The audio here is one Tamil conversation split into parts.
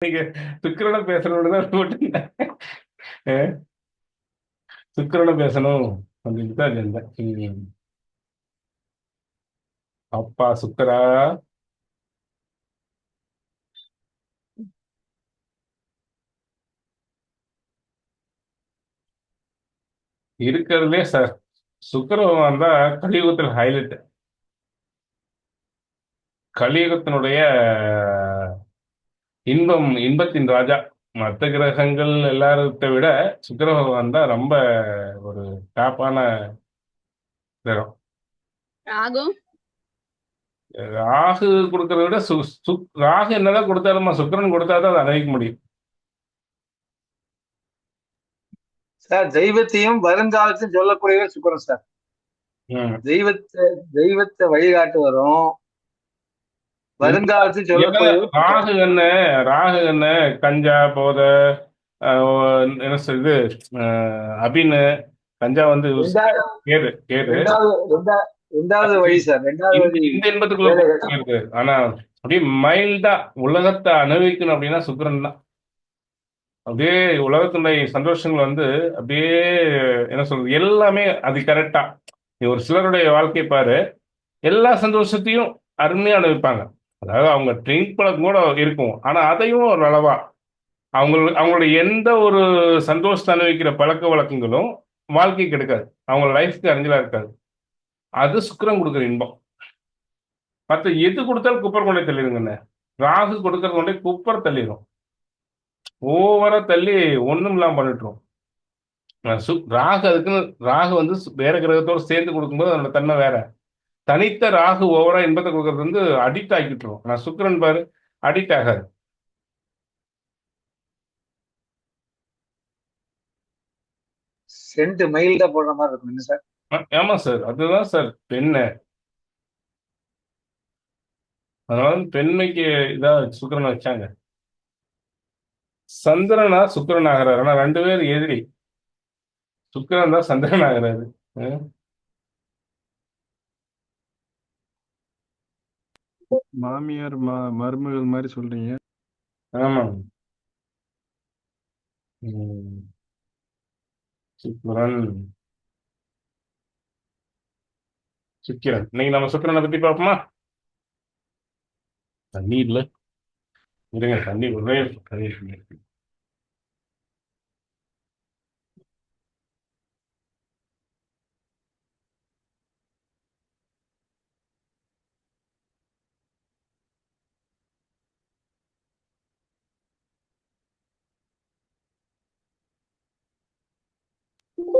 நீங்க சுக்கிரனை பேசணும்னு தான் போட்டீங்க. சுக்கிரனை பேசணும் அப்படின்னு தான் இருந்தேன். அப்பா சுக்கரா. இருக்கிறதுலே சார் சுக்கிர பகவான் தான் கலியுகத்தில் ஹைலைட். கலியுகத்தினுடைய இன்பத்தின் ராஜா. மற்ற கிரகங்கள் எல்லாரத்தை விட சுக்கிர பகவான் தான் ரொம்ப ஒரு டாப்பான கிரகம். ராகும் ராகு கொடுக்கறத விட ராகு என்னதான் கொடுத்தாலுமா சுக்கிரன் கொடுத்தாதான் அதை அணைக்க முடியும். சார் தெய்வத்தையும் வருங்காலத்தையும் சொல்லக்கூடியவர் சுக்கிரன் சார். தெய்வத்தை வழிகாட்டு வரும், வருங்காலத்தையும் சொல்லக்கூடியவர் ராகு என்ன கஞ்சா போத என்ன சொல்றது அபின்னு கஞ்சா வந்து கேது கேது ரெண்டாவது வழி சார். ரெண்டாவது இந்த இன்பத்துக்குள்ள இருக்கு. ஆனா அப்படியே மைல்டா உலகத்தை அனுபவிக்கணும் அப்படின்னா சுக்கிரன் தான். அப்படியே உலகத்தினுடைய சந்தோஷங்கள் வந்து அப்படியே என்ன சொல்றது எல்லாமே அது கரெக்டா. ஒரு சிலருடைய வாழ்க்கை பாரு, எல்லா சந்தோஷத்தையும் அருமையா அனுபவிப்பாங்க. அதாவது அவங்க ட்ரிங்க் பழக்கம் கூட இருக்கும், ஆனா அதையும் ஒரு அளவா அவங்களுடைய எந்த ஒரு சந்தோஷத்தை அனுபவிக்கிற பழக்க வழக்கங்களும் வாழ்க்கை கிடைக்காது, அவங்க லைஃப்க்கு அறிஞ்சலா இருக்காது. அது சுக்கிரன் கொடுக்குற இன்பம். மற்ற எது கொடுத்தாலும் குப்பர் கொண்டே தள்ளிடுங்கண்ணே. ராகு கொடுக்கறது கொண்டே குப்பர் தள்ளிடும், ஓவரா தள்ளி ஒண்ணும் இல்லாம பண்ணிட்டுரும். ராகு அதுக்குன்னு ராகு வந்து வேற கிரகத்தோடு சேர்ந்து கொடுக்கும்போது அதோட தன்மை வேற. தனித்த ராகு ஓவரா இன்பத்தை கொடுக்கறது வந்து அடிக்ட் ஆகிட்டுரும். நான் சுக்கிரன் பாரு அடிக்ட் ஆகாது. சென்ட் மைல்டா போடுற மாதிரி இருக்கும் சார். ஆமா சார், அதுதான் சார் பெண்ணு. அதனால பெண்மைக்கு இதா சுக்கிரனை வச்சாங்க. சந்திரனா சுக்கிரன் ஆகிறாரு, ஆனா ரெண்டு பேர் எதிரி. சுக்கிரன் தான் சந்திரன் ஆகிறாரு. மாமியார் மருமகள் மாதிரி சொல்றீங்க. ஆமா, சுக்கிரன் சுக்கிரன். இன்னைக்கு நம்ம சுக்கிரனை பத்தி பார்ப்போமா? தண்ணி இல்ல, இருங்க தண்ணி ஒரே தண்ணீர்.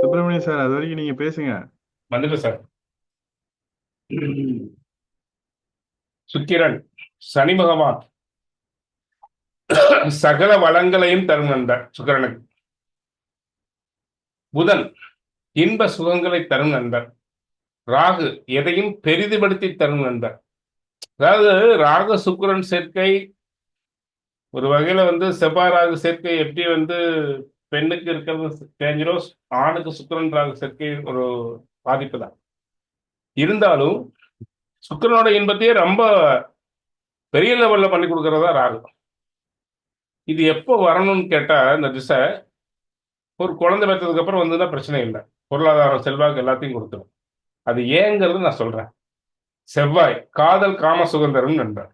சுப்பிரமணியம் சார், அது வரைக்கும் நீங்க பேசுங்க. வந்துட்டு சார். சுக்கிரன் சனி பகவான் சகல வளங்களையும் தரும் நண்பர் சுக்கிரனுக்கு. புதன் இன்ப சுகங்களை தரும் நண்பர். ராகு எதையும் பெரிதுபடுத்தி தரும் நண்பர். அதாவது ராகு சுக்கிரன் சேர்க்கை ஒரு வகையில வந்து செவ்வாய் ராகு சேர்க்கை எப்படி வந்து பெண்ணுக்கு இருக்கிறது டேஞ்சரஸ், ஆணுக்கு சுக்கிரன் ராகு சேர்க்கை ஒரு பாதிப்பு தான். இருந்தாலும் சுக்கிரனோட இன்பத்தையே ரொம்ப பெரிய லெவல்ல பண்ணி கொடுக்கறதா ராகு. இது எப்போ வரணும்னு கேட்டா, இந்த திசை ஒரு குழந்தை பெற்றதுக்கு அப்புறம் வந்துதான் பிரச்சனை இல்லை, பொருளாதாரம் செல்வாக்கு எல்லாத்தையும் கொடுத்துரும். அது ஏங்கிறது நான் சொல்றேன். செவ்வாய் காதல் காம சுகந்தரும் நண்பர்.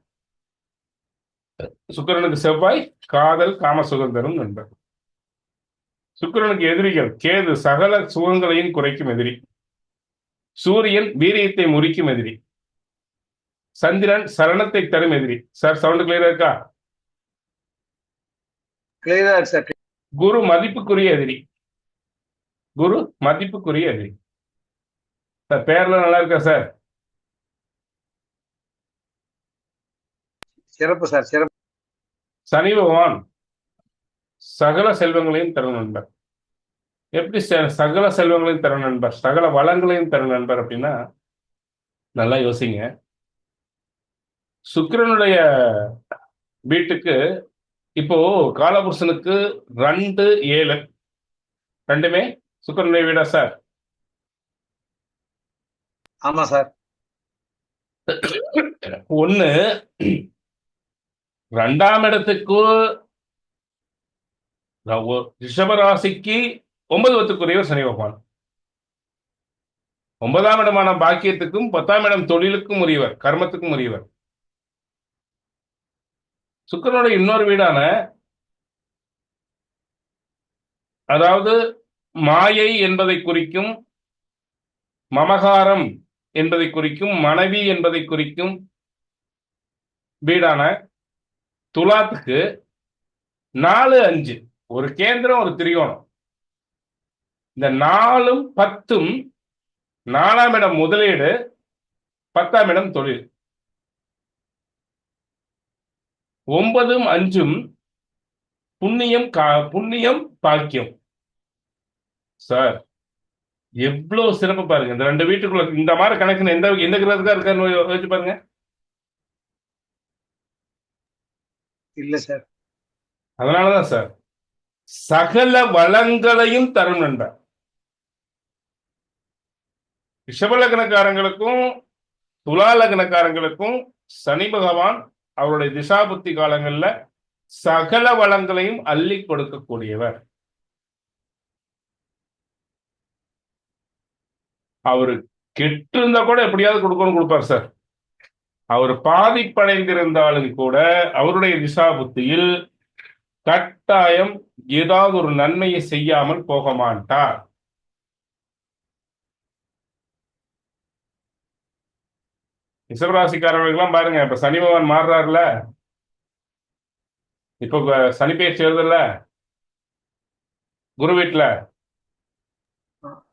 சுக்கிரனுக்கு செவ்வாய் காதல் காம சுகந்தரும் நண்பர். சுக்கிரனுக்கு எதிரிகள் கேது சகல சுகங்களையும் குறைக்கும் எதிரி. சூரியன் வீரியத்தை முறிக்கும் எதிரி. சந்திரன் சரணத்தை தரும் எதிரி. சார் சவுண்ட் கிளியரா இருக்கா? கிளியரா சார். குரு மதிப்புக்குரிய எதிரி. குரு மதிப்புக்குரிய எதிரி. சார் பேர்ல நல்லா இருக்கா சார்? சிறப்பு சார், சிறப்பு. சனி பகவான் சகல செல்வங்களையும் தரும் நண்பர். எப்படி சகல செல்வங்களையும் தரும் நண்பர், சகல வளங்களையும் தரும் நண்பர் அப்படின்னா நல்லா யோசிங்க. சுக்கிரனுடைய வீட்டுக்கு இப்போ காலபுருஷனுக்கு 2, 7 ரெண்டுமே சுக்கிரனுடைய வீடா சார்? ஆமா சார். ஒண்ணு 2ஆம் இடத்துக்கு ரிஷபராசிக்கு 9 சனி பகவான். 9ஆம் இடமான பாக்கியத்துக்கும் 10ஆம் இடம் தொழிலுக்கும் உரியவர், கர்மத்துக்கும் உரியவர். சுக்கிரனோட இன்னொரு வீடான, அதாவது மாயை என்பதை குறிக்கும், மமகாரம் என்பதை குறிக்கும், மனைவி என்பதை குறிக்கும் வீடான துலாத்துக்கு 4, 5 ஒரு கேந்திரம், ஒரு திரிகோணம். இந்த 4ம் 10ம் 4ஆம் இடம் முதலீடு, 10ஆம் இடம் தொழில். 9ம் 5ம் புண்ணியம், புண்ணியம் பாக்கியம். சார் எவ்வளவு சிறப்பு பாருங்க. இந்த 2 வீட்டுக்குள்ள இந்த மாதிரி கணக்கு எந்த கிரகத்துக்கா இருக்கான்னு யோசிச்சு பாருங்க. இல்ல சார். அதனாலதான் சார் சகல வளங்களையும் தரும் நண்பர். ரிஷபலக்னக்காரங்களுக்கும் துலா லக்னக்காரங்களுக்கும் சனி பகவான் அவருடைய திசாபுத்தி காலங்கள்ல சகல வளங்களையும் அள்ளி கொடுக்கக்கூடியவர். அவரு கெட்டு இருந்தா கூட எப்படியாவது கொடுப்பார் சார். அவர் பாதிப்படைந்திருந்தாலும் கூட அவருடைய திசாபுத்தியில் கட்டாயம் ஏதாவது ஒரு நன்மையை செய்யாமல் போக மாட்டார். ரிஷபராசிக்காரர்களுக்கெல்லாம் பாருங்க, இப்ப சனி பகவான் மாறுறாருல, இப்ப சனி பேச்சு வருதுல்ல குரு வீட்டுல,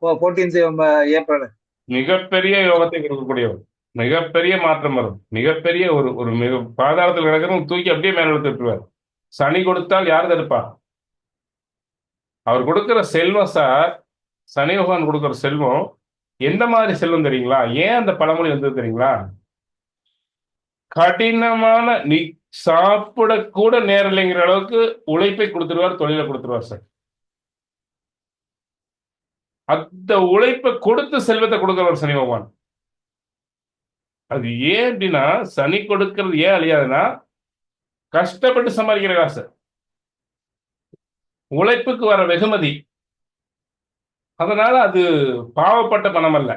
14th ஏப்ரல் மிகப்பெரிய யோகத்தை கொடுக்கக்கூடியவர். மிகப்பெரிய மாற்றம் வரும். மிகப்பெரிய ஒரு மிக பாதாளத்தில் கிடக்கிறவங்க தூக்கி அப்படியே மேல எடுத்துட்டுருவார். சனி கொடுத்தால் யார் தடுப்பா? அவர் கொடுக்கிற செல்வம் சார், சனி பகவான் கொடுக்கிற செல்வம் எந்த மாதிரி செல்வம் தெரியுங்களா? ஏன் அந்த பழமொழி வந்தது தெரியுங்களா? கடினமான நீ சாப்பிட கூட நேரம் இல்லைங்கிற அளவுக்கு உழைப்பை கொடுத்துருவார், தொழிலை கொடுத்துருவார் சார். அந்த உழைப்பை கொடுத்து செல்வத்தை கொடுக்கிறவர் சனி பகவான். அது ஏன் அப்படின்னா, சனி கொடுக்கிறது ஏன் அழியாதுன்னா, கஷ்டப்பட்டு சம்பாதிக்கிற காசு, உழைப்புக்கு வர வெகுமதி. அதனால அது பாவப்பட்ட பணம் அல்ல,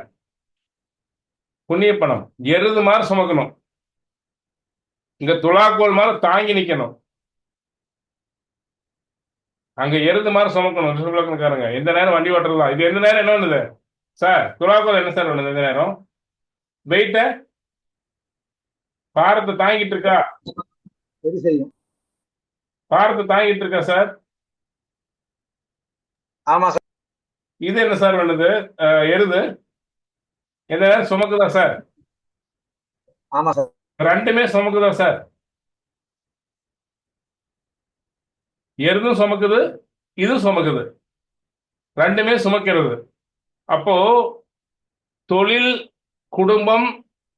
புண்ணிய பணம். எருது மாதிரி சுமக்கணும், இங்க துலாக்கோல் மாதிரி தாங்கி நிக்கணும். அங்க எருது மாதிரி சுமக்கணும். ரிஷபலக்னக்காரங்க எந்த நேரம் வண்டி ஓட்டலாம். இது எந்த நேரம் என்ன பண்ணுது சார்? துலாக்கோல் என்ன சார் பண்ணுது? எந்த நேரம் வெயிட்ட பாரத்தை தாங்கிட்டு இருக்கா? சரி செய்யும். பாரத்தை தாங்கிட்டு இருக்கா சார்? ஆமா சார். இது என்ன சார் பண்ணுது? எருது எந்த நேரம் சுமக்குதா சார்? ஆமா சார். ரெண்டுமே சுமக்குதா சார்? எருதும் சுமக்குது, இதுவும் சுமக்குது, ரெண்டுமே சுமக்கிறது. அப்போ தொழில், குடும்பம்,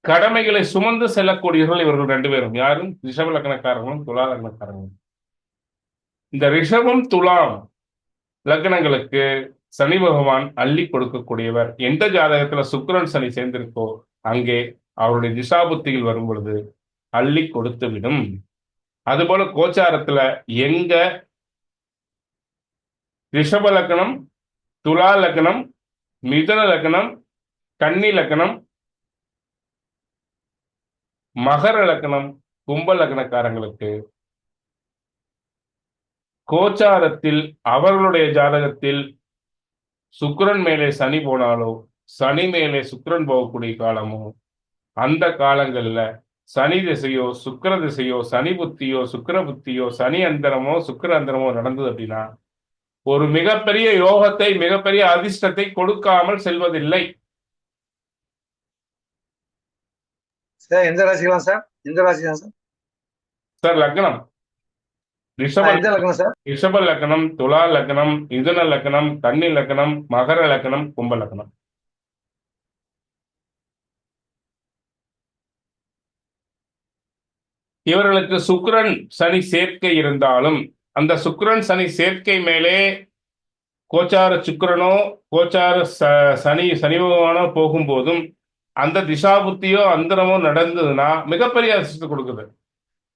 கடமைகளை சுமந்து செல்லக்கூடியவர்கள் இவர்கள் 2 பேரும். யாரும்? ரிஷப லக்னக்காரங்களும் துலா லக்னக்காரங்களும். இந்த ரிஷபம் துலாம் லக்னங்களுக்கு சனி பகவான் அள்ளி கொடுக்கக்கூடியவர். எந்த ஜாதகத்துல சுக்கிரன் சனி சேர்ந்திருக்கோ அங்கே அவருடைய திசாபுத்திகள் வரும் பொழுது அள்ளி கொடுத்து விடும். அதுபோல கோச்சாரத்துல எங்க ரிஷப லக்னம், துலா லக்னம், மிதுன லக்னம், கன்னி லக்னம், மகர லக்னம், கும்ப லக்னக்காரங்களுக்கு கோச்சாரத்தில் அவர்களுடைய ஜாதகத்தில் சுக்கிரன் மேலே சனி போனாலோ, சனி மேலே சுக்கிரன் போகக்கூடிய காலமோ, அந்த காலங்கள்ல சனி திசையோ, சுக்கிர திசையோ, சனி புத்தியோ, சுக்கிர புத்தியோ, சனி அந்தரமோ, சுக்கிர அந்தரமோ நடந்தது அப்படின்னா ஒரு மிகப்பெரிய யோகத்தை, மிகப்பெரிய அதிர்ஷ்டத்தை கொடுக்காமல் செல்வதில்லை. சார் எந்த ராசிக்கலாம் சார்? எந்த ராசி தான் சார்? சார் லக்னம் எந்த லக்னம் சார்? ரிஷப லக்னம், துலா லக்னம், மிதுன லக்னம், கன்னி லக்னம், மகர லக்னம், கும்ப லக்னம். இவர்களுக்கு சுக்கிரன் சனி சேர்க்கை இருந்தாலும் அந்த சுக்கிரன் சனி சேர்க்கை மேலே கோச்சார சுக்கிரனோ, கோச்சார சனி பகவானோ போகும்போதும் அந்த திசாபுத்தியோ அந்தரமோ நடந்ததுன்னா மிகப்பெரிய அதிர்ஷ்டத்தை கொடுக்குது.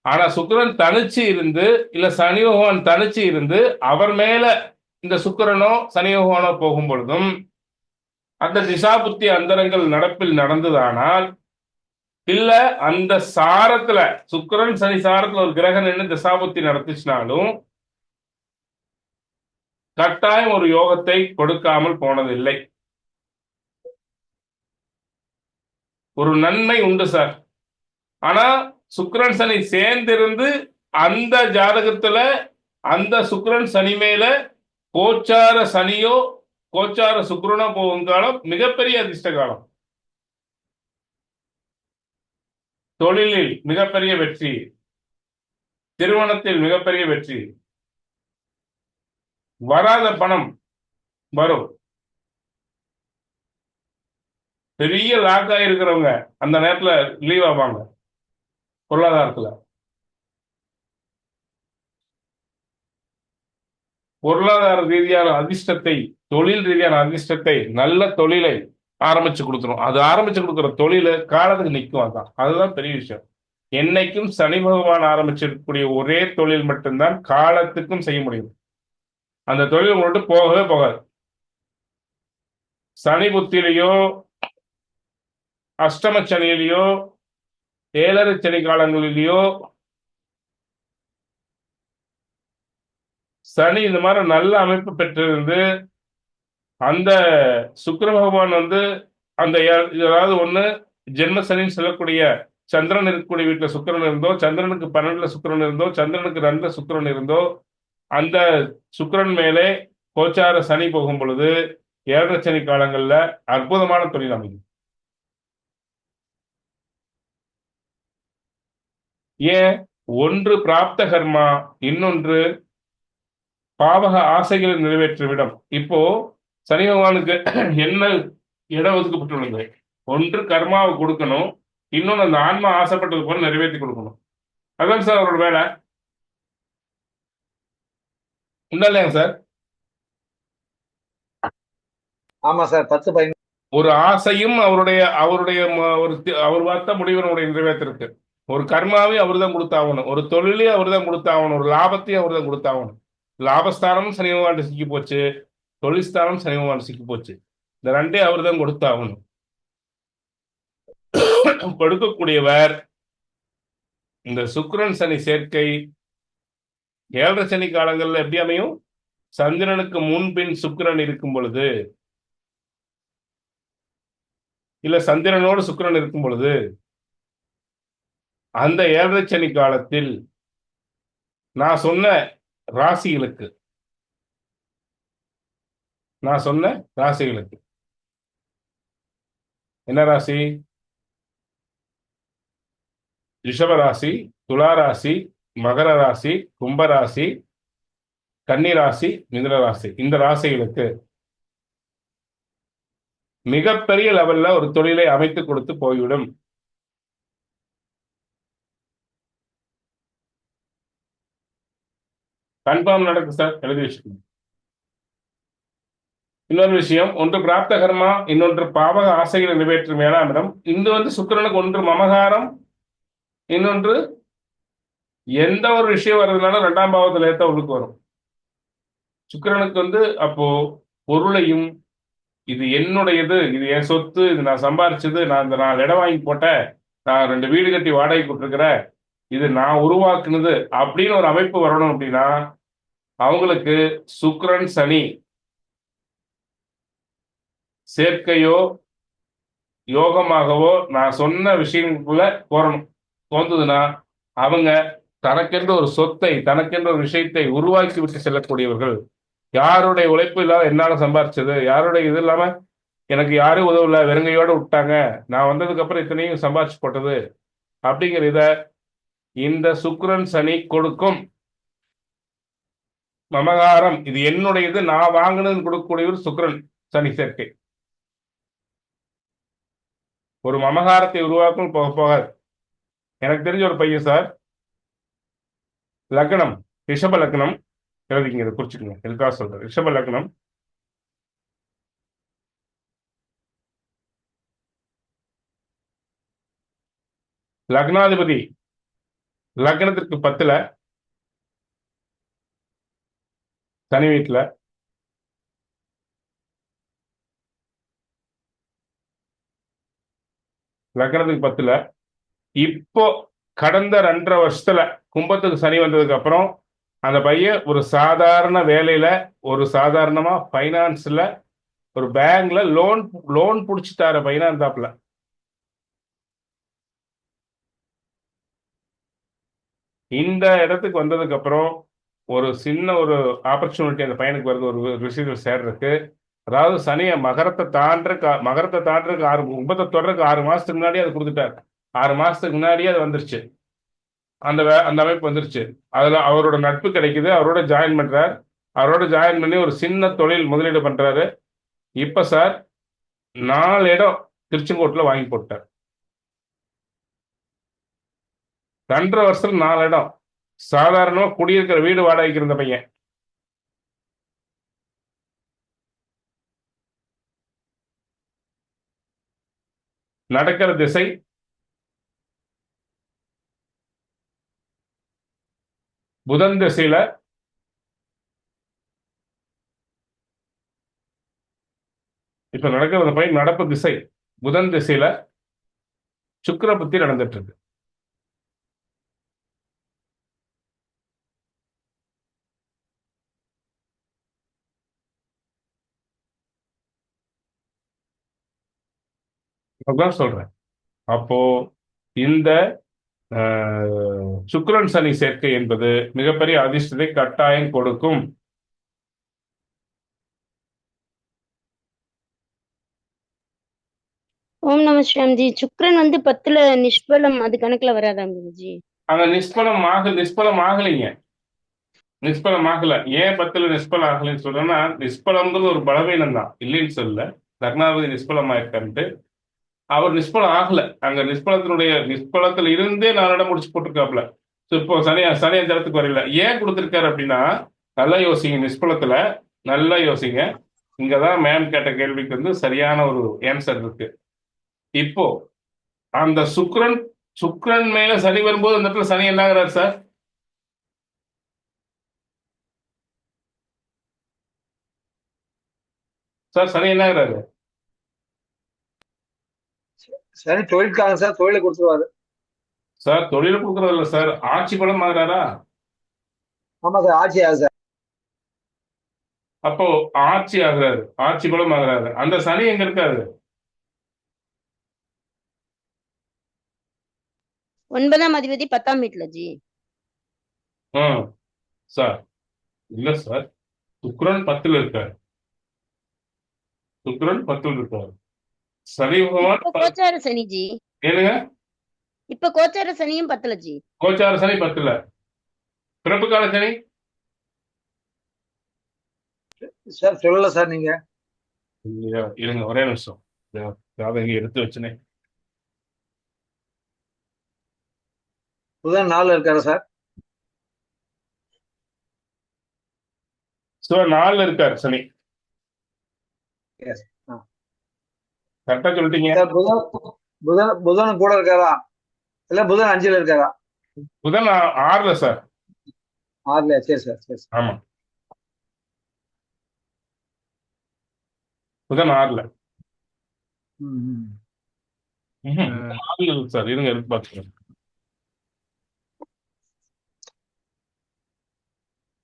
ஆனா சுக்கிரன் தனிச்சு இருந்து இல்ல சனி பகவான் தனிச்சு இருந்து அவர் மேல இந்த சுக்கிரனோ சனி பகவானோ போகும் பொழுதும் அந்த திசாபுத்தி அந்தரங்கள் நடப்பில் நடந்ததானால், இல்ல அந்த சாரத்துல சுக்கிரன் சனி சாரத்துல ஒரு கிரகம் நின்று திசாபுத்தி நடத்துச்சுனாலும் கட்டாயம் ஒரு யோகத்தை கொடுக்காமல் போனதில்லை. ஒரு நன்மை உண்டு சார். ஆனா சுக்கிரன் சனி சேர்ந்திருந்து அந்த ஜாதகத்துல அந்த சுக்கிரன் சனி மேல கோச்சார சனியோ கோச்சார சுக்கிரனோ போகும் காலம் மிகப்பெரிய அதிர்ஷ்ட காலம். தொழிலில் மிகப்பெரிய வெற்றி, திருமணத்தில் மிகப்பெரிய வெற்றி, வராத பணம் வரும். பெரிய லாக் ஆகிருக்கிறவங்க அந்த நேரத்துல லீவ் ஆவாங்க பொருளாதாரத்துல. பொருளாதார ரீதியான அதிர்ஷ்டத்தை, தொழில் ரீதியான அதிர்ஷ்டத்தை, நல்ல தொழிலை ஆரம்பிச்சு கொடுத்துரும். அது ஆரம்பிச்சு கொடுக்குற தொழில் காலத்துக்கு நிற்கும். அதுதான் பெரிய விஷயம். என்னைக்கும் சனி பகவான் ஆரம்பிச்சிருக்கக்கூடிய ஒரே தொழில் மட்டும்தான் காலத்துக்கும் செய்ய முடியும். அந்த தொழில் உங்கள்கிட்ட போகவே போகாது. சனி புத்தியிலையோ அஷ்டம சனியிலையோ ஏழரை சனி காலங்களிலேயோ சனி இந்த மாதிரி நல்ல அமைப்பு பெற்றிருந்து அந்த சுக்கிர பகவான் அந்த ஏதாவது ஒண்ணு ஜென்ம சனின்னு சொல்லக்கூடிய சந்திரன் இருக்கக்கூடிய வீட்டுல சுக்கிரன் இருந்தோ, சந்திரனுக்கு 12ல சுக்கிரன் இருந்தோ, சந்திரனுக்கு 2ல சுக்கிரன் இருந்தோ, அந்த சுக்கிரன் மேலே கோச்சார சனி போகும் பொழுது ஏழரை சனி காலங்கள்ல அற்புதமான தொழில் அமையும். ஏன்? ஒன்று பிராப்த கர்மா, இன்னொன்று பாவக ஆசைகளை நிறைவேற்றும் இடம். இப்போ சனி பகவானுக்கு என்ன இடம் ஒதுக்கப்பட்டுள்ளது? ஒன்று கர்மாவை கொடுக்கணும், இன்னொன்று அந்த ஆன்மா ஆசைப்பட்டது போல நிறைவேற்றி கொடுக்கணும். அதான் சார் அவரோட வேலை. உண்டா இல்லையாங்க சார்? ஆமா சார். 10-15 ஒரு ஆசையும் அவருடைய அவருடைய அவர் பார்த்த முடிவினுடைய நிறைவேற்றிருக்கு. ஒரு கர்மாவையும் அவர் தான் கொடுத்தாகணும், ஒரு தொழிலையும் அவர் தான் கொடுத்தாகணும், ஒரு லாபத்தையும் அவர் தான் கொடுத்தாகணும். லாபஸ்தானமும் சனி பகவான் சிக்கி போச்சு, தொழில்ஸ்தானம் சனி பகவான் சிக்கி போச்சு. இந்த ரெண்டே அவர் தான் கொடுத்தாகணும். கொடுக்கக்கூடியவர். இந்த சுக்கிரன் சனி சேர்க்கை ஏழரை சனி காலங்கள்ல எப்படி அமையும்? சந்திரனுக்கு முன்பின் சுக்கிரன் இருக்கும் பொழுது, இல்ல சந்திரனோடு சுக்கிரன் இருக்கும் பொழுது, அந்த ஏழரை சனி காலத்தில் நான் சொன்ன ராசிகளுக்கு என்ன ராசி? ரிஷப ராசி, துலா ராசி, மகர ராசி, கும்பராசி, கன்னி ராசி, மிதுன ராசி. இந்த ராசிகளுக்கு மிகப்பெரிய லெவல்ல ஒரு தொழிலை அமைத்து கொடுத்து போய்விடும். கன்ஃபார்ம் நடக்கும் சார், எழுதி வச்சுக்கணும். இன்னொரு விஷயம், ஒன்று பிராப்த கர்மா, இன்னொன்று பாவக ஆசைகளை நிறைவேற்றும் 7ஆம் இடம். இந்த சுக்கிரனுக்கு ஒன்று மமகாரம், இன்னொன்று எந்த ஒரு விஷயம் வர்றதுனால 2ஆம் பாவத்தில் ஏற்ற உள்ளுக்கு வரும். சுக்கிரனுக்கு அப்போ பொருளையும், இது என்னுடையது, இது என் சொத்து, இது நான் சம்பாரிச்சது, நான் இந்த 4 இடம் வாங்கி போட்டேன், நான் 2 வீடு கட்டி வாடகை கொடுத்துருக்கிறேன், இது நான் உருவாக்குனது அப்படின்னு ஒரு அமைப்பு வரணும். அப்படின்னா அவங்களுக்கு சுக்கிரன் சனி சேர்க்கையோ யோகமாகவோ நான் சொன்ன விஷயங்களுக்குள்ள போறணும். தோன்றுதுன்னா அவங்க தனக்கென்ற ஒரு சொத்தை, தனக்கென்ற ஒரு விஷயத்தை உருவாக்கி விட்டு செல்லக்கூடியவர்கள். யாருடைய உழைப்பு இல்லாத என்னால சம்பாரிச்சது, யாருடைய இது இல்லாம எனக்கு யாரும் உதவல, வெறுங்கையோடு விட்டாங்க, நான் வந்ததுக்கு அப்புறம் இத்தனையும் சம்பாரிச்சு போட்டது அப்படிங்கிற இத இந்த சுக்கிரன் சனி கொடுக்கும். மமகாரம், இது என்னுடையது, நான் வாங்கினது கொடுக்கக்கூடியவர் சுக்கிரன் சனி சேர்க்கை. ஒரு மமகாரத்தை உருவாக்கும் போக போகாது. எனக்கு தெரிஞ்ச ஒரு பையன் சார், லக்னம் ரிஷப லக்னம், எழுதிக்கிங்க, இதை குறிச்சுக்கோங்க, எதுக்காக சொல்றேன். ரிஷப லக்னம், லக்னாதிபதி லக்னத்திற்கு 10ல சனி வீட்டுல, லக்னத்துக்கு 10ல இப்போ கடந்த 2.5 வருஷத்துல கும்பத்துக்கு சனி வந்ததுக்கு அப்புறம் அந்த பையன் ஒரு சாதாரண வேலையில, ஒரு சாதாரணமா பைனான்ஸ்ல, ஒரு பேங்க்ல லோன் லோன் புடிச்சு தர பையனா இருந்தாப்புல. இந்த இடத்துக்கு வந்ததுக்கு அப்புறம் ஒரு சின்ன ஒரு ஆப்பர்ச்சுனிட்டி அந்த பையனுக்கு வருது, ஒரு விஷயத்தில் சேர்றதுக்கு. அதாவது சனியை மகரத்தை தாண்டறதுக்கு 9 தொடருக்கு 6 மாசத்துக்கு முன்னாடியே அது கொடுத்துட்டார். 6 மாசத்துக்கு முன்னாடியே அது வந்துருச்சு. அந்த அமைப்பு வந்துருச்சு. அதுல அவரோட நட்பு கிடைக்குது, அவரோட ஜாயின் பண்றார். அவரோட ஜாயின் பண்ணி ஒரு சின்ன தொழில் முதலீடு பண்றாரு. இப்ப சார் 4 இடம் திருச்செங்கோட்டுல வாங்கி போட்டார். 2.5 வருஷத்துல 4 இடம். சாதாரணமா குடியிருக்கிற வீடு வாடகைக்கு இருந்த பையன். நடக்கிற திசை புதன் திசையில. இப்ப நடக்கிற பையன் நடப்பு திசை புதன் திசையில சுக்கிர புத்தி நடந்துட்டு இருக்கு. அதான் சொல்றேன். அப்போ இந்த சுக்கிரன் சனி சேர்க்கை என்பது மிகப்பெரிய அதிர்ஷ்டத்தை கட்டாயம் கொடுக்கும். ஓம் நம சிவாம்ஜி. சுக்ரன் வந்து 10ல நிஷ்பலம், அது கணக்குல வராதாம் குருஜி? அங்க நிஷ்பலம் ஆகலைங்க. நிஷ்பலம் ஆகல. ஏன் 10ல நிஷ்பலம் ஆகலைன்னு சொல்றேன்னா, நிஷ்பலம்ங்கிறது ஒரு பலவீனம் தான், இல்லைன்னு சொல்ல. லக்னாதிபதி நிஷ்பலம் ஆயிருக்கான்ட்டு அவர் நிஷ்பலம் ஆகல. அங்க நிஷ்பலத்துல இருந்தே 4 இடம் முடிச்சு போட்டிருக்காப்ல. இப்போ சனி அந்த இடத்துக்கு வரல. ஏன் கொடுத்திருக்காரு அப்படின்னா, நல்லா யோசிங்க. நிஷ்பலத்துல நல்லா யோசிங்க. இங்கதான் மேம் கேட்ட கேள்விக்கு வந்து சரியான ஒரு ஆன்சர் இருக்கு. இப்போ அந்த சுக்ரன் மேல சனி வரும்போது அந்த இடத்துல சனி என்னாகிறார் சார்? சனி என்னாகிறாரு? சனி தொழிலுக்காக சார், தொழிலை கொடுத்துருவாரு. சார் தொழில் கொடுக்கறது இல்ல சார், ஆட்சி பலம் ஆகிறாரா? ஆமா சார், ஆட்சி ஆகுது சார். அப்போ ஆட்சி ஆகிறாரு, ஆட்சி பலம் ஆகிறாரு. அந்த சனி எங்க இருக்காரு? 9ஆம் அதிபதி 10ஆம் வீட்டுல ஜி. சார் இல்ல சார், சுக்கிரன் 10ல இருக்காரு. சுக்கிரன் 10ல இருக்காரு. சனி பகவான் இப்ப கோச்சார சனி ஜி. ஏனுங்க? இப்ப கோச்சார சனியும் 10ல ஜி. கோச்சார சனி 10ல. பிறப்பு கால சனி சார் சொல்லல சார் நீங்க. இல்லையா? இருங்க ஒரே நிமிஷம். இங்க எடுத்து வச்சுனே. புதன் 4ல இருக்காரு சார். 4ல இருக்காரு சனி. Yes. கரெக்டா சொல்லிட்டீங்க. சார் புதன் கூட இருக்காரா? இல்ல புதன் 5ல இருக்காரா? புதன் 6ல சார். 6ல. சரி சார், சரி சார். ஆமா, புதன் 6ல. ம். 4ல இருக்கு சார். இருங்க எடுத்து பார்த்துக்கோங்க.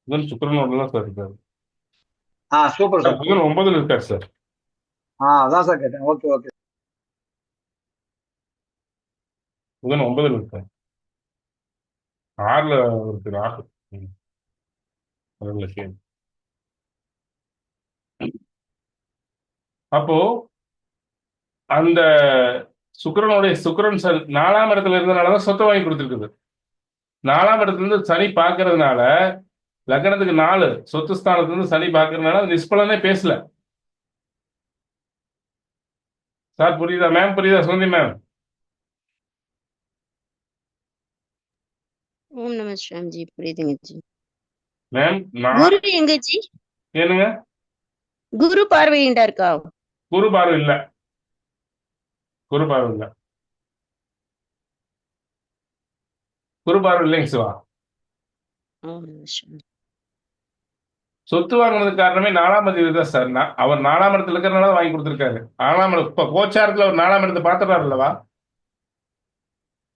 புதன் சுக்கிரனோட தான் சார் இருக்காரு. Super sir. புதன் 9ல இருக்காரு சார். அதான் சார் கேட்டேன். Okay, okay. புதன் 9ல இருக்காரு. 6ல இருக்கு ராகு. அதுல சரி. அப்போ அந்த சுக்கிரன் 4ஆம் இடத்துல இருந்தனாலதான் சொத்தை வாங்கி கொடுத்துருக்குது. 4ஆம் இடத்துல இருந்து சனி பார்க்கறதுனால, லக்னத்துக்கு 4 சொத்து ஸ்தானத்துல இருந்து சனி பார்க்கறதுனால நிஷ்பலனே பேசல. சார் புரியுதா மேம்? புரியுதா சுகந்தி மேம்? ஓம் நம சிவாம்ஜி. புரியுதுங்க ஜி. மேம் குரு எங்க ஜி? ஏனுங்க? குரு பார்வையிண்டா இருக்கா? குரு பார்வை இல்ல. குரு பார்வை இல்ல. குரு பார்வை இல்லைங்க சிவா. சொத்து வாங்கினதுக்கு காரணமே 4ஆம் அதிபதி தான் சார். அவர் 4ஆம் இடத்துல இருக்கிறனால வாங்கி கொடுத்துருக்காரு. 4ஆம் இடம் இப்ப கோச்சாரத்துல அவர் 4ஆம் இடத்தை பார்த்துறாரு அல்லவா?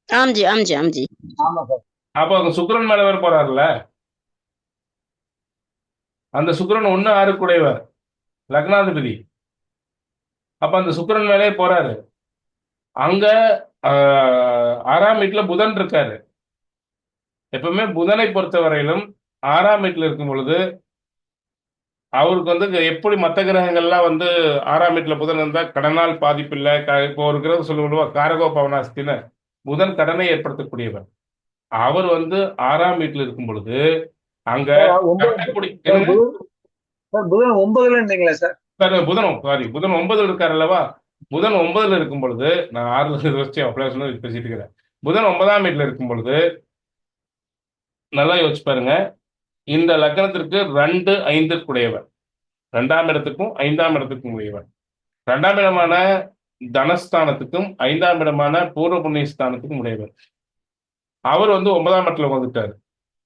ஆம்ஜி ஆம்ஜி ஆம்ஜி. ஆமா சார். அப்போ அங்க சுக்கிரன் மேல வேற போறாருல்ல. அந்த சுக்கிரன் 1 6 கூடையவர் லக்னாதிபதி. அப்ப அந்த சுக்கிரன் மேலே போறாரு. அங்க 6ஆம் வீட்டுல புதன் இருக்காரு. எப்பவுமே புதனை பொறுத்தவரையிலும் 6ஆம் வீட்டுல இருக்கும் பொழுது அவருக்கு வந்து எப்படி மற்ற கிரகங்கள்லாம் வந்து 6ஆம் வீட்டுல புதன் இருந்தா கடனால் பாதிப்பு இல்லை. இப்போ ஒரு கிரகம் சொல்லுவா காரகோ பவனாஸ்தின்னு, புதன் கடனை ஏற்படுத்தக்கூடியவர். அவர் வந்து 6ஆம் வீட்டுல இருக்கும் பொழுது அங்க புதன் 9ல இருந்தீங்களா சார்? புதன் 9 இருக்காரு அல்லவா? புதன் 9ல இருக்கும் பொழுது, நான் 6ல வச்சு அப்ளை பேசிட்டு இருக்கிறேன். புதன் 9ஆம் வீட்டுல இருக்கும் பொழுது நல்லா யோசிச்சு பாருங்க. இந்த லக்னத்திற்கு 2 5 கூடையவர், 2ஆம் இடத்துக்கும் 5ஆம் இடத்துக்கும் உடையவர். 2ஆம் இடமான தனஸ்தானத்துக்கும் 5ஆம் இடமான பூர்வ புண்ணிய ஸ்தானத்துக்கும் உடையவர். அவர் வந்து 9ஆம் இடத்துல வந்துட்டாரு.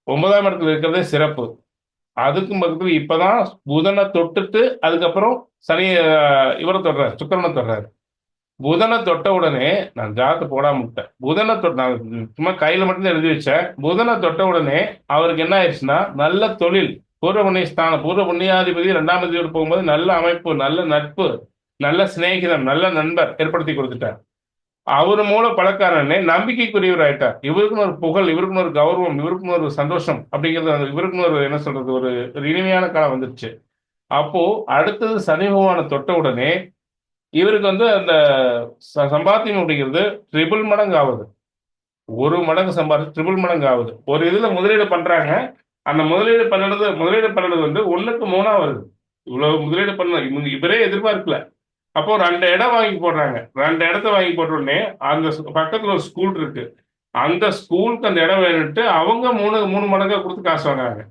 9ஆம் இடத்துல இருக்கிறதே சிறப்பு. அதுக்கும் பக்கத்துல இப்பதான் புதனை தொட்டுட்டு அதுக்கப்புறம் சனி இவரை தொடுறாரு, சுக்கிரனை தொடுறாரு. புதனை தொட்ட உடனே நான் ஜாதகத்தை போடாம விட்டேன். புதனை நான் சும்மா கையில மட்டும் எழுதி வச்சேன். புதனை தொட்ட உடனே அவருக்கு என்ன ஆயிடுச்சுன்னா நல்ல தொழில், பூர்வ புண்ணிய ஸ்தானம், பூர்வ புண்ணியாதிபதி 2ஆம் அதிபதி போகும்போது நல்ல அமைப்பு, நல்ல நட்பு, நல்ல சிநேகிதம், நல்ல நண்பர் ஏற்படுத்தி கொடுத்துட்டார். அவர் மூலம் பழக்காரனே நம்பிக்கைக்குரியவர் ஆயிட்டார். இவருக்குன்னு ஒரு புகழ், இவருக்குன்னு ஒரு கௌரவம், இவருக்குன்னு ஒரு சந்தோஷம் அப்படிங்கிறது, இவருக்குன்னு ஒரு என்ன சொல்றது, ஒரு இனிமையான காலம் வந்துருச்சு. அப்போ அடுத்தது சனி பகவானை தொட்ட உடனே இவருக்கு வந்து அந்த சம்பாத்தியம் அப்படிங்கிறது ட்ரிபிள் மடங்கு ஆகுது. 1 மடங்கு சம்பாதிச்சு ட்ரிபிள் மடங்கு ஆகுது. ஒரு இதுல முதலீடு பண்றாங்க. அந்த முதலீடு பண்ணது வந்து 1க்கு 3 வருது. இவ்வளவு முதலீடு பண்ண இவரே எதிர்பார்க்கல. அப்போ 2 இடம் வாங்கி போடுறாங்க. 2 இடத்த வாங்கி போட்ட உடனே அந்த பக்கத்துல ஒரு ஸ்கூல் இருக்கு. அந்த ஸ்கூலுக்கு அந்த இடம் வேணுட்டு அவங்க 3 மடங்கா கொடுத்து காசு வாங்குறாங்க.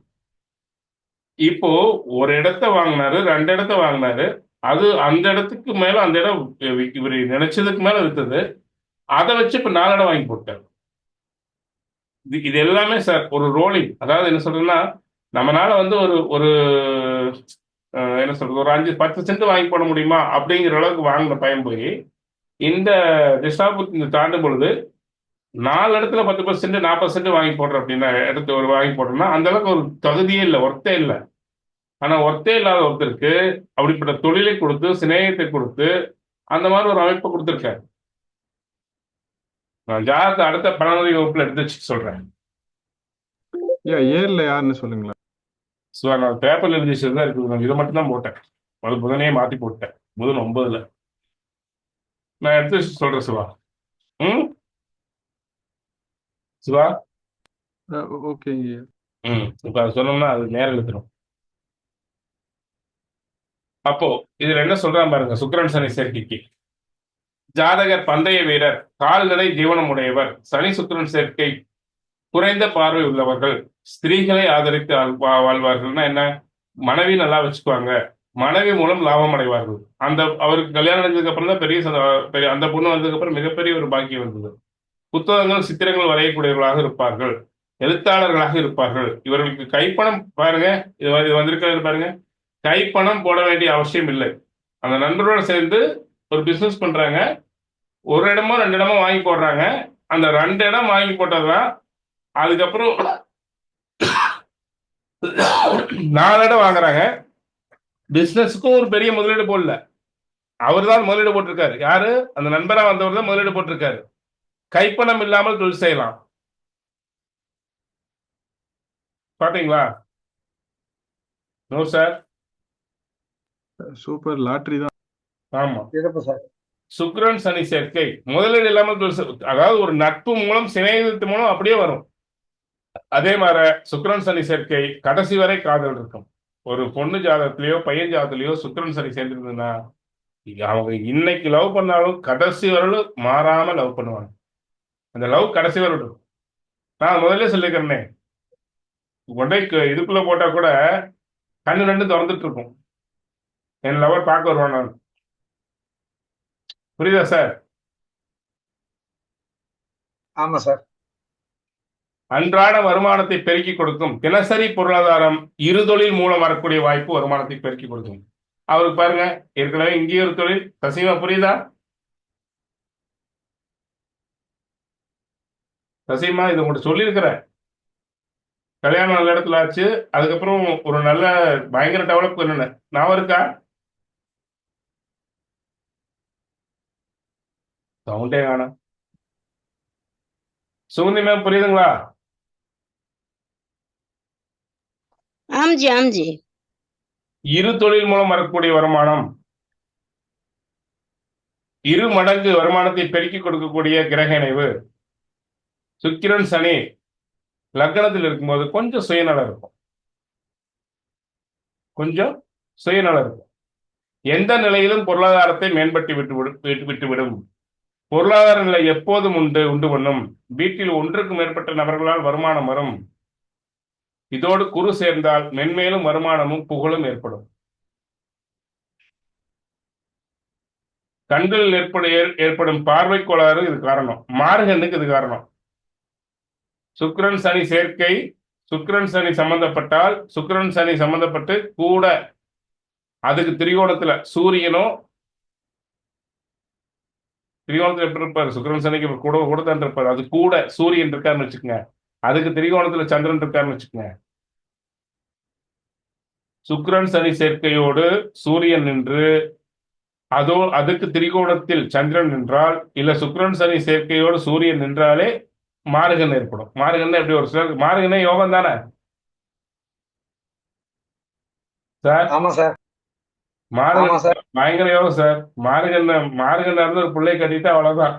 இப்போ ஒரு இடத்த வாங்கினாரு, 2 இடத்த வாங்கினாரு. அது அந்த இடத்துக்கு மேல அந்த இடம் இவர் நினைச்சதுக்கு மேல வித்தது. அதை வச்சு இப்ப 4 இடம் வாங்கி போட்டாரு. இது எல்லாமே சார் ஒரு ரோலிங். அதாவது என்ன சொல்றதுன்னா, நம்மளால வந்து ஒரு ஒரு என்ன சொல்றது, ஒரு 5-10 சென்ட் வாங்கி போட முடியுமா அப்படிங்கிற அளவுக்கு வாங்கின பயம் போய் இந்த திசாபுத்தி தாண்டும் பொழுது 4 இடத்துல 10% 40 சென்ட் வாங்கி போடுற அப்படின்னா இடத்த ஒரு வாங்கி போடுறோம்னா அந்த அளவுக்கு ஒரு தகுதியே இல்லை, ஒர்த்தே இல்லை. ஆனா ஒர்த்தே இல்லாத ஒருத்தருக்கு அப்படிப்பட்ட தொழிலை கொடுத்து, சிநேகத்தை கொடுத்து, அந்த மாதிரி ஒரு அமைப்பை கொடுத்துருக்காரு. நான் ஜாதகத்தை அடுத்த 12வது வகுப்புல எடுத்து வச்சு சொல்றேன். ஏர்ல யாருன்னு சொல்லுங்களேன். நான் பேப்பர்ல எழுதி வச்சதுதான் இருக்கு. நான் இதை மட்டும் தான் போட்டேன். அது புதனையே மாத்தி போட்டேன். புதன் 9ல நான் எடுத்து வச்சு சொல்றேன் சிவா. சிவா ஓகேங்க. இப்ப அது சொன்னோம்னா அது நேரம் எடுத்துரும். அப்போ இதுல என்ன சொல்றான் பாருங்க. சுக்கிரன் சனி சேர்க்கைக்கு ஜாதகர் பந்தய வீரர், கால்நடை ஜீவனம் உடையவர், சனி சுக்கிரன் சேர்க்கை குறைந்த பார்வை உள்ளவர்கள், ஸ்திரீகளை ஆதரித்து வாழ்வார்கள்னா என்ன, மனைவி நல்லா வச்சுக்குவாங்க, மனைவி மூலம் லாபம் அடைவார்கள். அந்த அவருக்கு கல்யாணம் அடைஞ்சதுக்கு அப்புறம் தான் பெரிய அந்த பொண்ணு வந்ததுக்கு அப்புறம் மிகப்பெரிய ஒரு பாக்கியம் வந்தது. புத்தகங்கள் சித்திரங்கள் வரையக்கூடியவர்களாக இருப்பார்கள், எழுத்தாளர்களாக இருப்பார்கள். இவர்களுக்கு கைப்பணம் பாருங்க, இது வந்திருக்கிறது பாருங்க, கைப்பணம் போட வேண்டிய அவசியம் இல்லை. அந்த நண்பரோட சேர்ந்து ஒரு பிசினஸ் பண்றாங்க. 1 இடமோ 2 இடமோ வாங்கி போடுறாங்க. அந்த 2 இடம் வாங்கி போட்டதுதான் அதுக்கப்புறம் 4 இடம் வாங்குறாங்க. பிசினஸுக்கும் ஒரு பெரிய முதலீடு போடல, அவர் தான் முதலீடு போட்டிருக்காரு. யாரு? அந்த நண்பரா வந்தவர் தான் முதலீடு போட்டிருக்காரு. கைப்பணம் இல்லாமல் தொழில் செய்யலாம். பாத்தீங்களா? நோ சார், சூப்பர் லாட்டரி தான். ஆமா, சிறப்பு சார். சுக்கிரன் சனி சேர்க்கை முதலீடு இல்லாமல் அதாவது ஒரு நட்பு மூலம், சிநேகிதத்து மூலம் அப்படியே வரும். அதே மாதிரி சுக்கிரன் சனி சேர்க்கை கடைசி வரை காதல் இருக்கும். ஒரு பொண்ணு ஜாதகத்திலேயோ பையன் ஜாதகத்திலேயோ சுக்கிரன் சனி சேர்ந்துருந்ததுன்னா அவங்க இன்னைக்கு லவ் பண்ணாலும் கடைசி வரலும் மாறாம லவ் பண்ணுவாங்க. அந்த லவ் கடைசி வரலும். நான் முதல்ல சொல்லிக்கிறேனே, கொண்டை இதுக்குள்ள போட்டா கூட கண்ணு 2 திறந்துட்டு இருக்கும். என் லவர் பார்க்க வருவான் நான். புரியுதா சார்? ஆமா சார். அன்றாட வருமானத்தை பெருக்கி கொடுக்கும். தினசரி பொருளாதாரம், இருதொழில் மூலம் வரக்கூடிய வாய்ப்பு வருமானத்தை பெருக்கி கொடுக்கும். அவருக்கு பாருங்க, ஏற்கனவே இங்கேயும் ஒரு தொழில். சசிமா, புரியுதா? சசிமா, இது உங்கள்கிட்ட சொல்லியிருக்கிறேன். கல்யாணம் நல்ல இடத்துல ஆச்சு. அதுக்கப்புறம் ஒரு நல்ல பயங்கர டெவலப் பண்ணேன். நான் இருக்கா சவுண்டே வேணாம். சுகந்தி மேம், புரியுதுங்களா? ஆம்ஜி ஆம்ஜி. இரு தொழில் மூலம் வரக்கூடிய வருமானம், இரு மடங்கு வருமானத்தை பெருக்கி கொடுக்கக்கூடிய கிரக இணைவு. சுக்கிரன் சனி லக்னத்தில் இருக்கும்போது கொஞ்சம் சுயநலம் இருக்கும். கொஞ்சம் சுயநலம் இருக்கும். எந்த நிலையிலும் பொருளாதாரத்தை மேம்பட்டு விட்டுவிடும். பொருளாதார நிலை எப்போதும் உண்டு பண்ணும். வீட்டில் ஒன்றுக்கு மேற்பட்ட நபர்களால் வருமானம் வரும். இதோடு குரு சேர்ந்தால் மென்மேலும் வருமானமும் புகழும் ஏற்படும். கண்களில் ஏற்படும் பார்வை கோளாறு இது காரணம். மார்கனுக்கு இது காரணம். சுக்கிரன் சனி சேர்க்கை, சுக்கிரன் சனி சம்பந்தப்பட்டால், சுக்கிரன் சனி சம்பந்தப்பட்டு கூட அதுக்கு திரிகோணத்துல சூரியனோ, திரிகோணத்துல எப்படி இருப்பாரு? சுக்கிரன் சனிக்கு கூட கூட தான் இருப்பாரு. அது கூட சூரியன் இருக்காருன்னு வச்சுக்கோங்க. அதுக்கு திரிகோணத்துல சந்திரன் இருக்காருன்னு வச்சுக்கோங்க. சுக்கிரன் சனி சேர்க்கையோடு சூரியன் நின்று, அதுக்கு திரிகோணத்தில் சந்திரன் நின்றால், இல்ல சுக்கிரன் சனி சேர்க்கையோடு சூரியன் நின்றாலே மாறுகன் ஏற்படும். மாறுகன் எப்படி ஒரு சிலர் மாறுகனே யோகம் தானே சார்? ஆமா சார். மாறுகன் பயங்கர யோகம் சார். மாறுகன் இருந்து ஒரு பிள்ளை கட்டிட்டு அவ்வளவுதான்.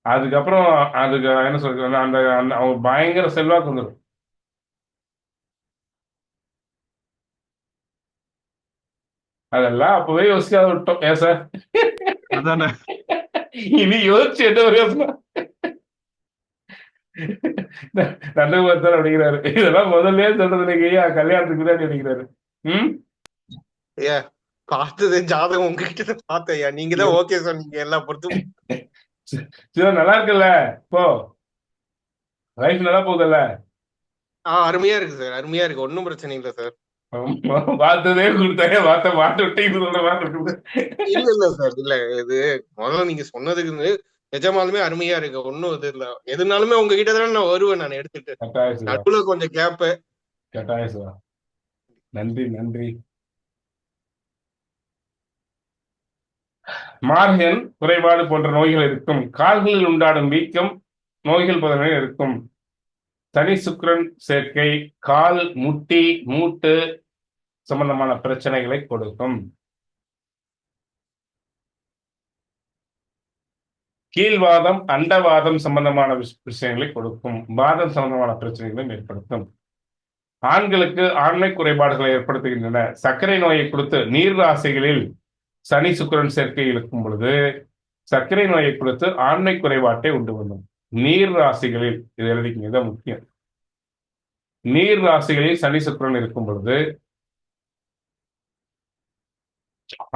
அதுக்கப்புறம் அதுக்கு என்ன சொல்றது, அந்த அவங்க பயங்கர செல்வாக்கு வந்துடும். அதெல்லாம் அப்பவே யோசிக்காத விட்டோம். ஏன் சார்? அதானே. இனி யோசிச்சு என்ன ஒரு யோசனை? நல்ல சார் அப்படிங்கிறாரு. இதெல்லாம் முதல்ல சொல்றது நீங்க கல்யாணத்துக்கு தான் நினைக்கிறாரு. ஐயா பார்த்தது ஜாதகம் உங்ககிட்ட பார்த்தேயா, நீங்க தான் ஓகே சொன்னீங்க எல்லா பொறுத்தும். நல்லா இருக்குல்ல? இப்போ லைஃப் நல்லா போகுதுல்ல? அருமையா இருக்கு சார், அருமையா இருக்கு, ஒன்னும் பிரச்சனை இல்லை சார். பார்த்ததே கொடுத்தாங்க, மாட்ட விட்டு இல்ல இல்ல சார், இல்ல இது முதல்ல நீங்க சொன்னதுக்கு நிஜமாலுமே அருமையா இருக்கு. ஒன்னும் இது இல்ல, எதுனாலுமே உங்ககிட்ட தானே நான் வருவேன். நான் எடுத்துட்டு நடுவுல கொஞ்சம் கேப். நன்றி நன்றி. மார்கன் குறைபாடு போன்ற நோய்கள் இருக்கும். கால்களில் உண்டாடும் வீக்கம், நோய்கள் போன்ற இருக்கும். சனி சுக்கிரன் சேர்க்கை கால், முட்டி, மூட்டு சம்பந்தமான பிரச்சனைகளை கொடுக்கும். கீழ்வாதம், அண்டவாதம் சம்பந்தமான விஷயங்களை கொடுக்கும். வாதம் சம்பந்தமான பிரச்சனைகளை ஏற்படுத்தும். ஆண்களுக்கு ஆண்மை குறைபாடுகளை ஏற்படுத்துகின்றன. சர்க்கரை நோயை கொடுத்து நீர் ராசிகளில் சனி சுக்கிரன் சேர்க்கை இருக்கும் பொழுது சர்க்கரை நோயை கொடுத்து ஆண்மை குறைபாட்டை உண்டு பண்ணும். நீர் ராசிகளில் இது எழுதிக்க மிக முக்கியம். நீர் ராசிகளில் சனி சுக்கிரன் இருக்கும் பொழுது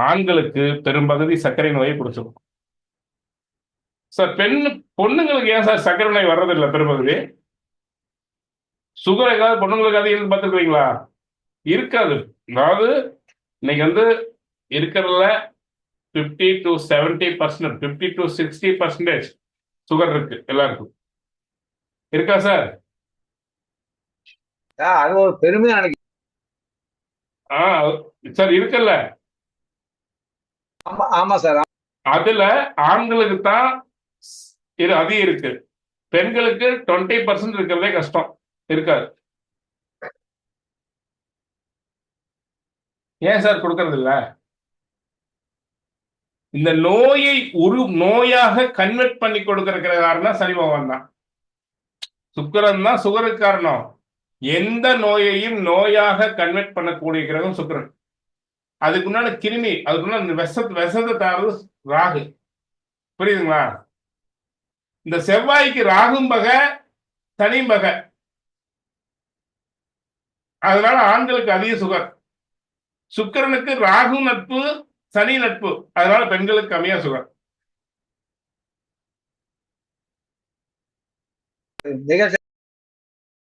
ஆண்களுக்கு பெரும்பகுதி சர்க்கரை நோயை கொடுத்துரும். சார் பொண்ணுங்களுக்கு ஏன் சார் சர்க்கரை நோய் வர்றதில்லை? பெரும்பகுதி சுகர் ஏதாவது பொண்ணுங்களுக்கு அது இருந்து பார்த்துருக்கீங்களா? இருக்காது. அதாவது இன்னைக்கு இருக்கிறதுல 50 to 70%, 50 to 60% சுகர் இருக்கு எல்லாருக்கும். இருக்கா சார்? அது ஒரு பெருமையா நினைக்கிறேன். சார் இருக்குல்ல? ஆமா சார். அதுல ஆண்களுக்கு தான் அதிகம் இருக்கு. பெண்களுக்கு 20% இருக்கிறதே கஷ்டம், இருக்காது. ஏன் சார் கொடுக்கறது இல்ல? இந்த நோயை ஒரு நோயாக கன்வெர்ட் பண்ணி கொடுக்கிற காரணம் சனி பகவான் தான். சுக்கிரன் தான் சுகருக்கு காரணம். எந்த நோயையும் நோயாக கன்வெர்ட் பண்ணக்கூடிய கிரகம் சுக்கிரன். அதுக்குண்டான கிருமி, அதுக்குண்டான விஷத்தை தாரது ராகு. புரியுதுங்களா? இந்த செவ்வாய்க்கு ராகும் பகை, சனியும் பகை. அதனால ஆண்களுக்கு அதிக சுகர். சுக்கிரனுக்கு ராகு நட்பு, சனி நட்பு. அதனால பெண்களுக்கு கம்மியா சுகர். மிக